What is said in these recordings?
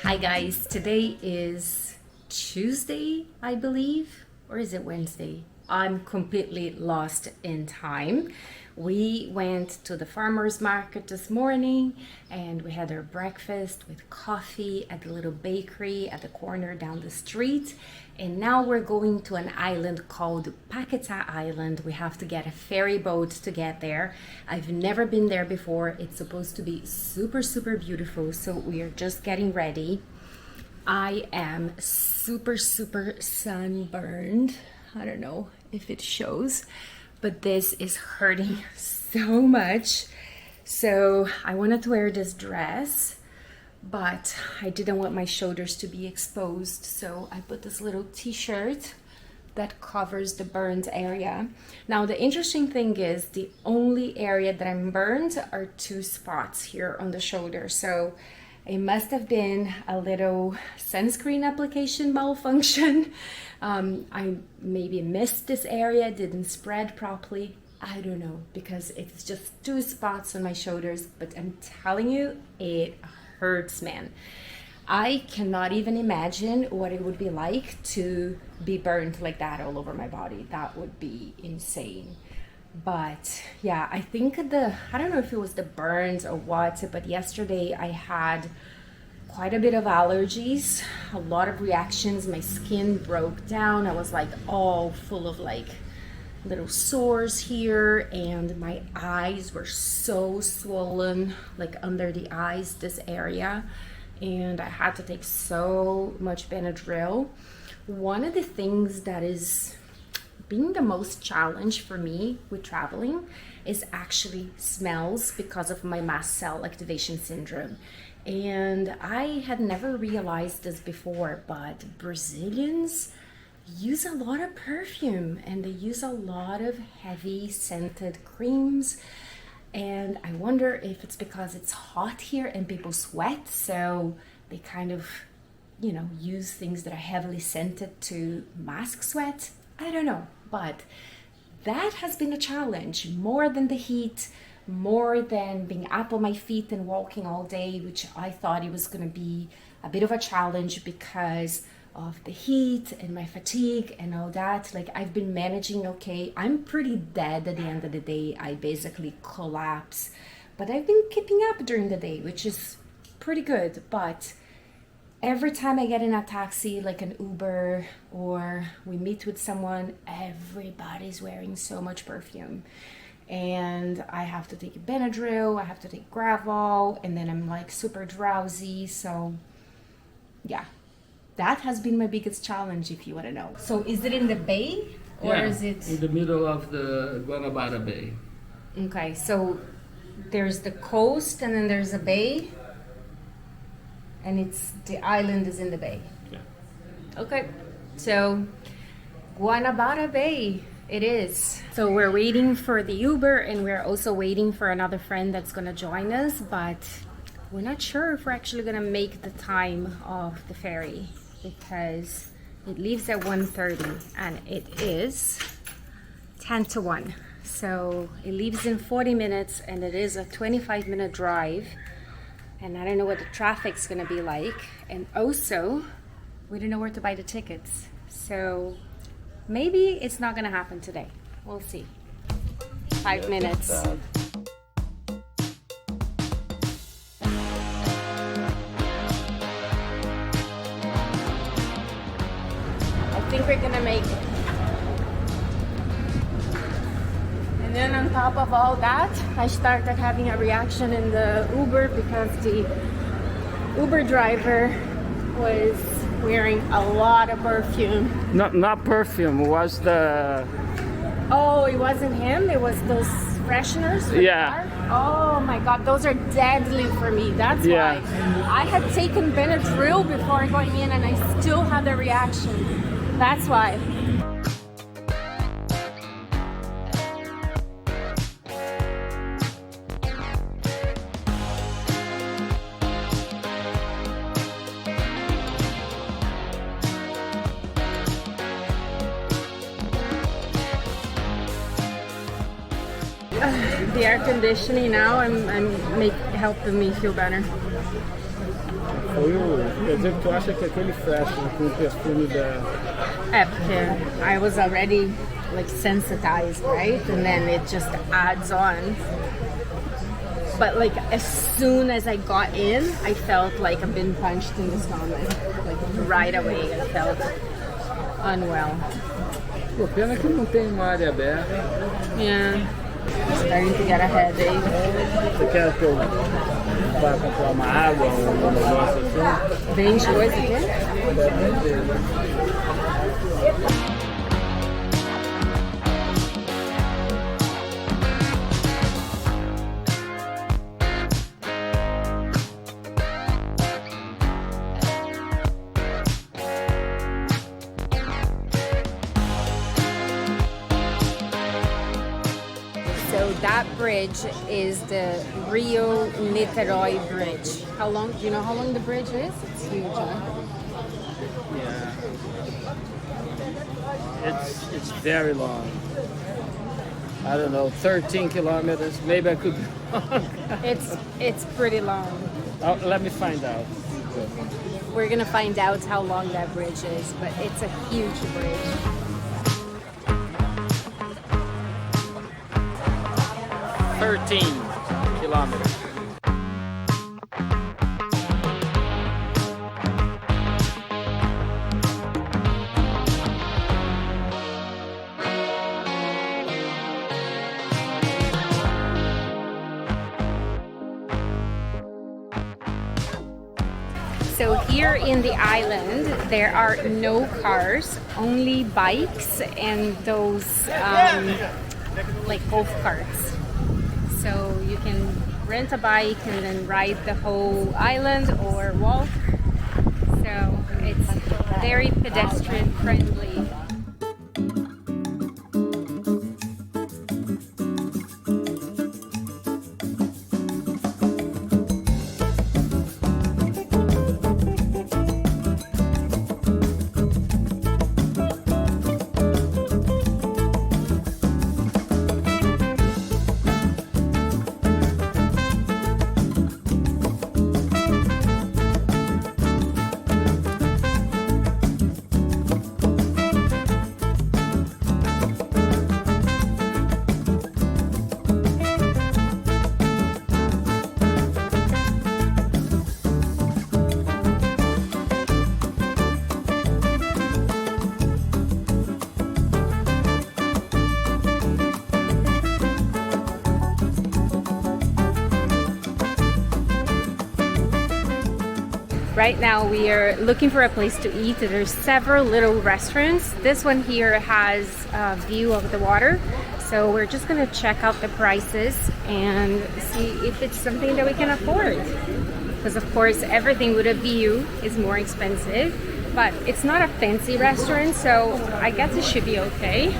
Hi guys, today is Tuesday, I believe, or is it Wednesday? I'm completely lost in time. We went to the farmer's market this morning and we had our breakfast with coffee at the little bakery at the corner down the street. And now we're going to an island called Paqueta Island. We have to get a ferry boat to get there. I've never been there before. It's supposed to be super, super beautiful. So we are just getting ready. I am super, super sunburned. I don't know if it shows, but this is hurting so much. So I wanted to wear this dress, but I didn't want my shoulders to be exposed. So I put this little t-shirt that covers the burned area. Now the interesting thing is the only area that I'm burned are two spots here on the shoulder. So it must have been a little sunscreen application malfunction. I maybe missed this area, didn't spread properly. I don't know, because it's just two spots on my shoulders, but I'm telling you, it hurts, man. I cannot even imagine what it would be like to be burned like that all over my body. That would be insane. But yeah, I think I don't know if it was the burns or what, but yesterday I had quite a bit of allergies, a lot of reactions. My skin broke down. I was like all full of like little sores here, and my eyes were so swollen, like under the eyes, this area. And I had to take so much Benadryl. One of the things that is being the most challenge for me with traveling is actually smells because of my mast cell activation syndrome. And I had never realized this before, but Brazilians use a lot of perfume and they use a lot of heavy scented creams. And I wonder if it's because it's hot here and people sweat, so they kind of, use things that are heavily scented to mask sweat. I don't know, but that has been a challenge, more than the heat, more than being up on my feet and walking all day, which I thought it was going to be a bit of a challenge because of the heat and my fatigue and all that. Like, I've been managing okay. I'm pretty dead at the end of the day. I basically collapse, but I've been keeping up during the day, which is pretty good. But every time I get in a taxi, like an Uber, or we meet with someone, everybody's wearing so much perfume. And I have to take Benadryl, I have to take Gravol, and then I'm like super drowsy. So yeah, that has been my biggest challenge, if you want to know. So is it in the bay, or is it in the middle of the Guanabara Bay? Okay, so there's the coast and then there's a bay, and the island is in the bay. Yeah. Okay, so Guanabara Bay it is. So we're waiting for the Uber, and we're also waiting for another friend that's gonna join us, but we're not sure if we're actually gonna make the time of the ferry because it leaves at 1:30 and it is 10 to 1. So it leaves in 40 minutes and it is a 25-minute drive. And I don't know what the traffic's gonna be like. And also, we don't know where to buy the tickets. So maybe it's not gonna happen today. We'll see. 5 minutes. I think we're gonna make it. And then on top of all that, I started having a reaction in the Uber because the Uber driver was wearing a lot of perfume. Not perfume, was the... Oh, it wasn't him, it was those fresheners for the car? Oh my god, those are deadly for me. That's why I had taken Benadryl before going in and I still had a reaction. That's why. The air conditioning now, I'm helping me feel better. Foi o. Quer dizer que tu acha que aquele flash com o perfume da. I was already like sensitized, right? And then it just adds on. But like as soon as I got in, I felt like I've been punched in the stomach. Like right away, I felt unwell. Pô, pena que não tem uma área aberta. Yeah, starting to get a headache. Você quer que eu vá comprar uma água, um negócio assim? Vende coisa aqui? Deve vender, né? So that bridge is the Rio Niterói Bridge. How long? Do you know how long the bridge is? It's huge, huh? Yeah. It's very long. I don't know, 13 kilometers. Maybe I could. It's pretty long. Oh, let me find out. We're gonna find out how long that bridge is, but it's a huge bridge. 13 kilometers. So here in the island, there are no cars, only bikes and those like golf carts. So you can rent a bike and then ride the whole island or walk. So it's very pedestrian friendly. Right now we are looking for a place to eat. There's several little restaurants. This one here has a view of the water. So we're just gonna check out the prices and see if it's something that we can afford. Because of course everything with a view is more expensive, but it's not a fancy restaurant, so I guess it should be okay.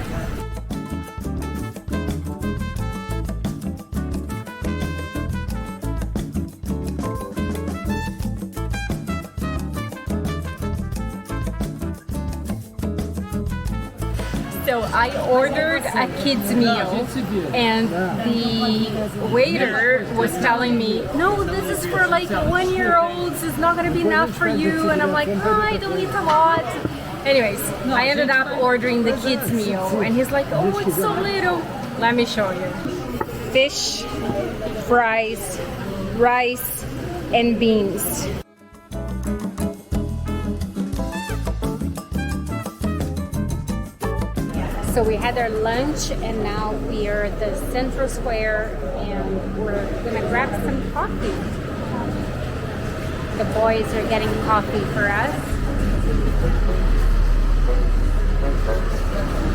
So I ordered a kid's meal and the waiter was telling me, no, this is for like 1-year-olds, it's not gonna be enough for you. And I'm like, oh, I don't eat a lot. Anyways, I ended up ordering the kids meal and he's like, oh, it's so little. Let me show you. Fish, fries, rice, and beans. So we had our lunch and now we are at the Central Square and we're gonna grab some coffee. The boys are getting coffee for us.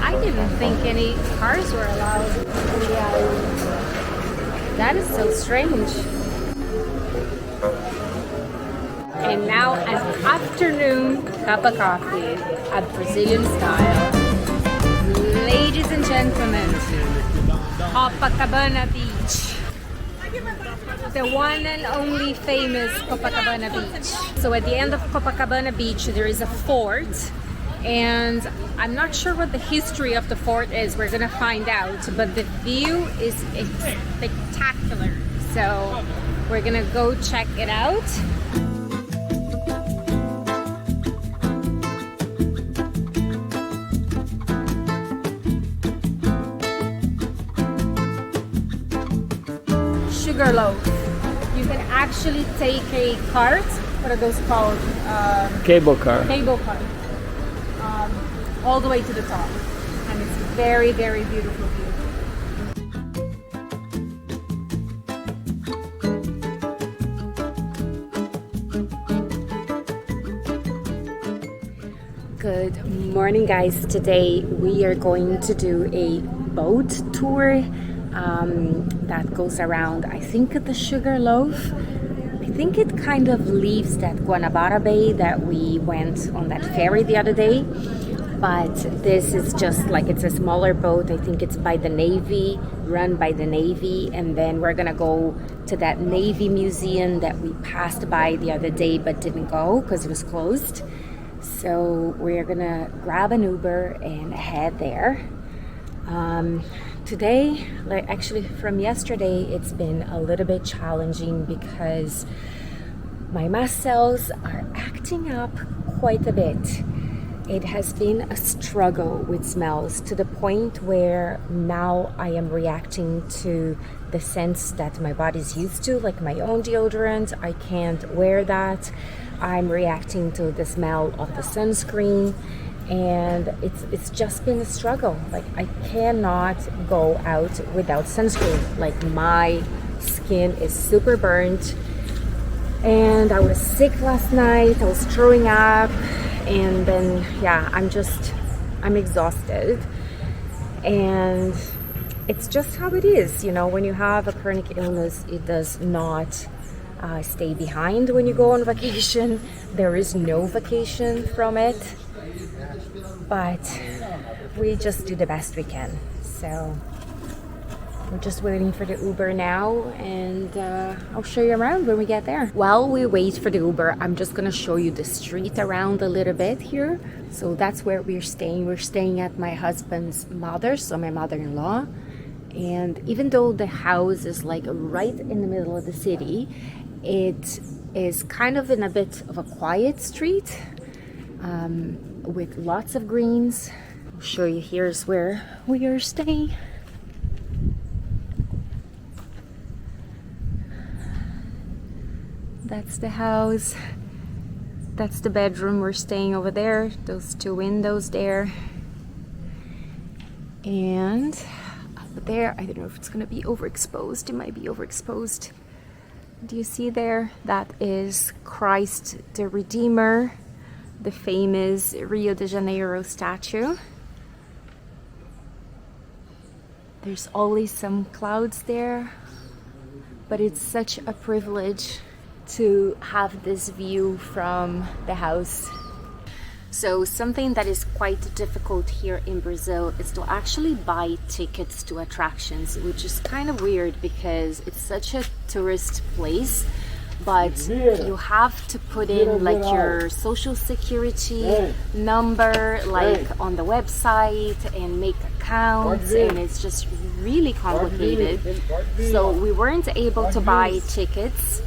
I didn't think any cars were allowed. That is so strange. And now an afternoon cup of coffee at Brazilian style. Ladies and gentlemen, Copacabana Beach. The one and only famous Copacabana Beach. So at the end of Copacabana Beach there is a fort and I'm not sure what the history of the fort is. We're gonna find out, but the view is spectacular. So we're gonna go check it out. Sugar Loaf. You can actually take a cart. What are those called? Cable car. Cable cart. All the way to the top. And it's very, very beautiful view. Good morning, guys. Today we are going to do a boat tour that goes around, I think, the Sugar Loaf. I think it kind of leaves that Guanabara Bay that we went on that ferry the other day. But this is just like, it's a smaller boat. I think it's by the Navy, run by the Navy. And then we're gonna go to that Navy museum that we passed by the other day but didn't go because it was closed. So we're gonna grab an Uber and head there. Today, like actually from yesterday, it's been a little bit challenging because my mast cells are acting up quite a bit. It has been a struggle with smells to the point where now I am reacting to the scents that my body's used to, like my own deodorant. I can't wear that. I'm reacting to the smell of the sunscreen, and it's just been a struggle. Like, I cannot go out without sunscreen. Like, my skin is super burnt, and I was sick last night. I was throwing up, and then yeah, I'm exhausted, and it's just how it is, you know. When you have a chronic illness, it does not stay behind when you go on vacation. There is no vacation from it, but we just do the best we can. So we're just waiting for the Uber now, and I'll show you around when we get there. While we wait for the Uber, I'm just gonna show you the street around a little bit here. So that's where we're staying. We're staying at my husband's mother, so my mother-in-law. And even though the house is like right in the middle of the city, it is kind of in a bit of a quiet street with lots of greens. I'll show you. Here's where we are staying. That's the house. That's the bedroom. We're staying over there. Those two windows there. And up there, I don't know if it's gonna be overexposed. It might be overexposed. Do you see there? That is Christ the Redeemer, the famous Rio de Janeiro statue. There's always some clouds there, but it's such a privilege to have this view from the house. So something that is quite difficult here in Brazil is to actually buy tickets to attractions, which is kind of weird because it's such a tourist place, but you have to put in like your social security number like on the website and make accounts, and it's just really complicated. So we weren't able to buy tickets.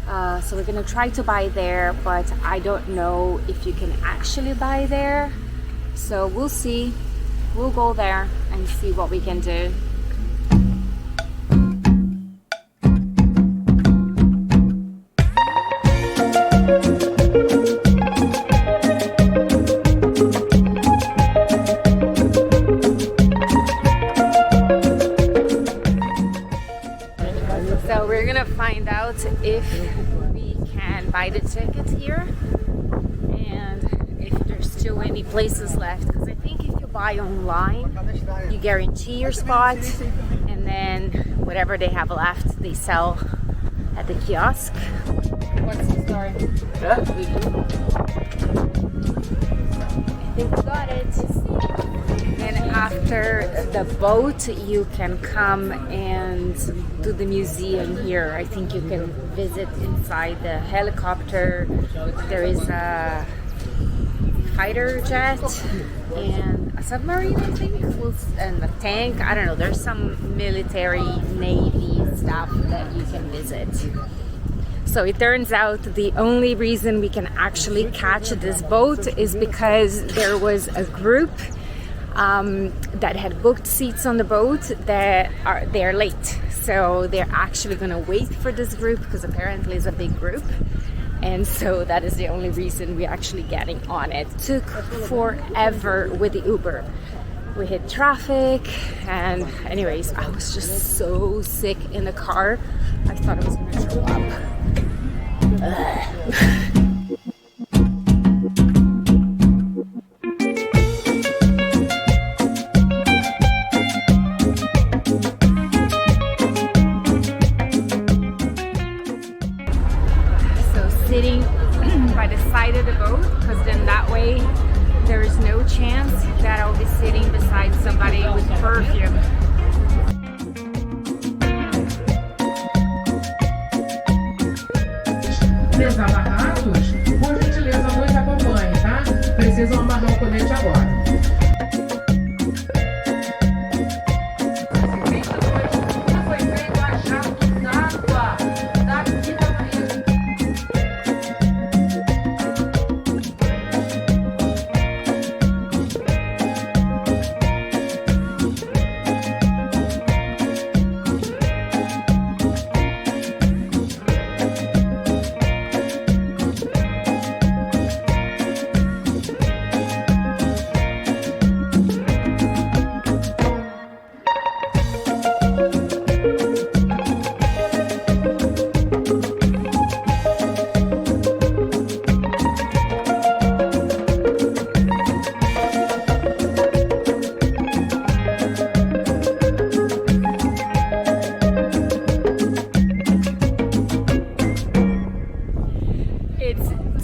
So we're gonna try to buy there, but I don't know if you can actually buy there. So we'll see. We'll go there and see what we can do. So we're gonna find out if we can buy the tickets here and if there's still any places left, because I think if you buy online you guarantee your spot, and then whatever they have left they sell at the kiosk. What's the story? Yeah. I think we got it. And after the boat you can come and do the museum here. I think you can visit inside the helicopter. There is a fighter jet and a submarine, I think, and a tank. I don't know. There's some military Navy stuff that you can visit. So it turns out the only reason we can actually catch this boat is because there was a group that had booked seats on the boat that they're late. So they're actually gonna wait for this group because apparently it's a big group. And so that is the only reason we're actually getting on it. Took forever with the Uber. We hit traffic, and anyways, I was just so sick in the car. I thought I was gonna throw up. Sitting by the side of the boat, because then that way there is no chance that I'll be sitting beside somebody with perfume. Desamarrados, por gentileza nos acompanhe, tá? Precisam amarrar o colete agora.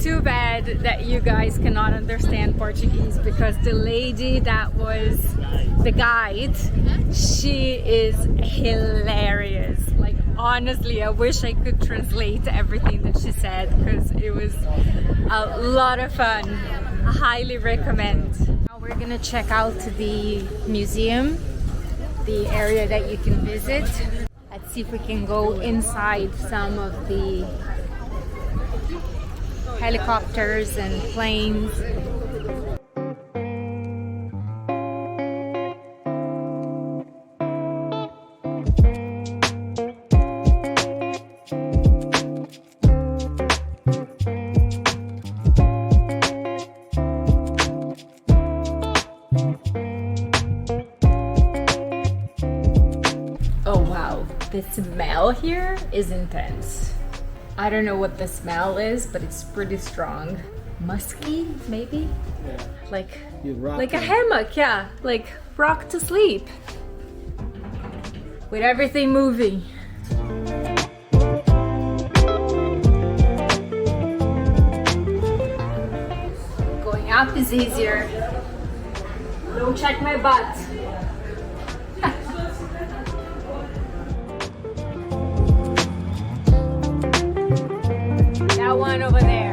Too bad that you guys cannot understand Portuguese, because the lady that was the guide, she is hilarious. Like, honestly, I wish I could translate everything that she said, because it was a lot of fun. I highly recommend. Now we're gonna check out the museum, the area that you can visit. Let's see if we can go inside some of the helicopters and planes. Oh wow, the smell here is intense. I don't know what the smell is, but it's pretty strong. Musky, maybe? Yeah. Like Like a hammock, yeah. Like rock to sleep. With everything moving. Going up is easier. Don't check my butt. That one over there.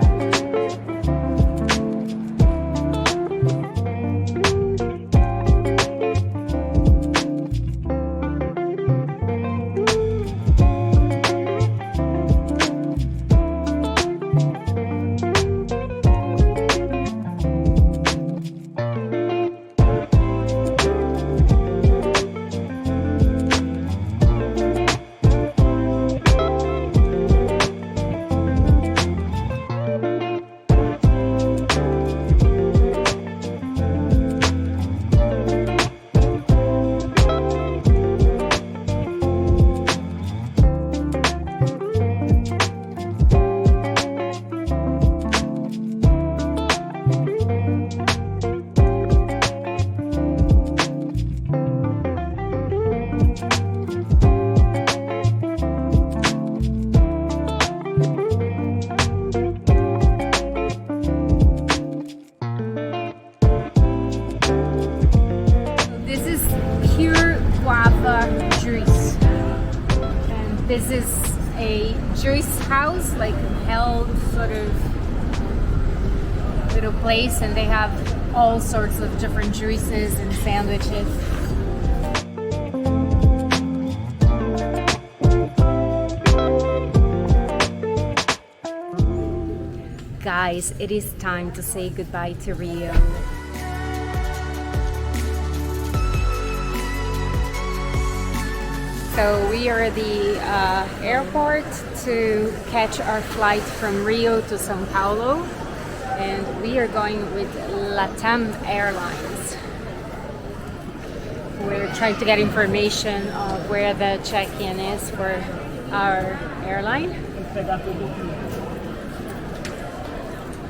This is a juice house, like held sort of little place, and they have all sorts of different juices and sandwiches. Guys, it is time to say goodbye to Rio. So we are at the airport to catch our flight from Rio to São Paulo, and we are going with LATAM Airlines. We're trying to get information of where the check-in is for our airline.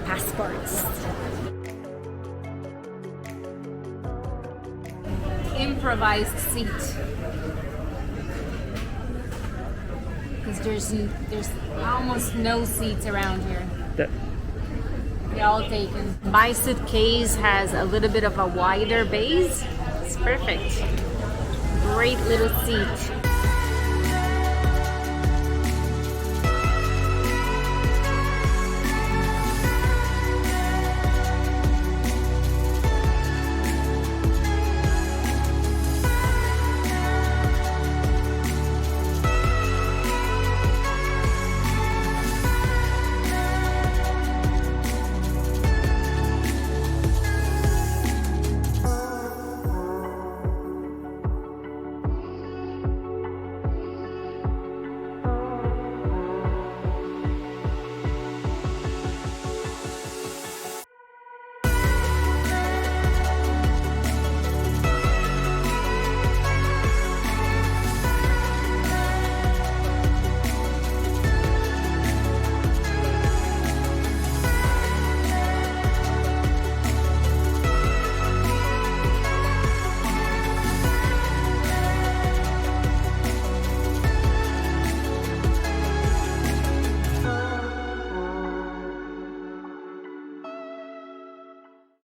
Passports. Improvised seat. Because there's almost no seats around here. They're all taken. My suitcase has a little bit of a wider base. It's perfect. Great little seat.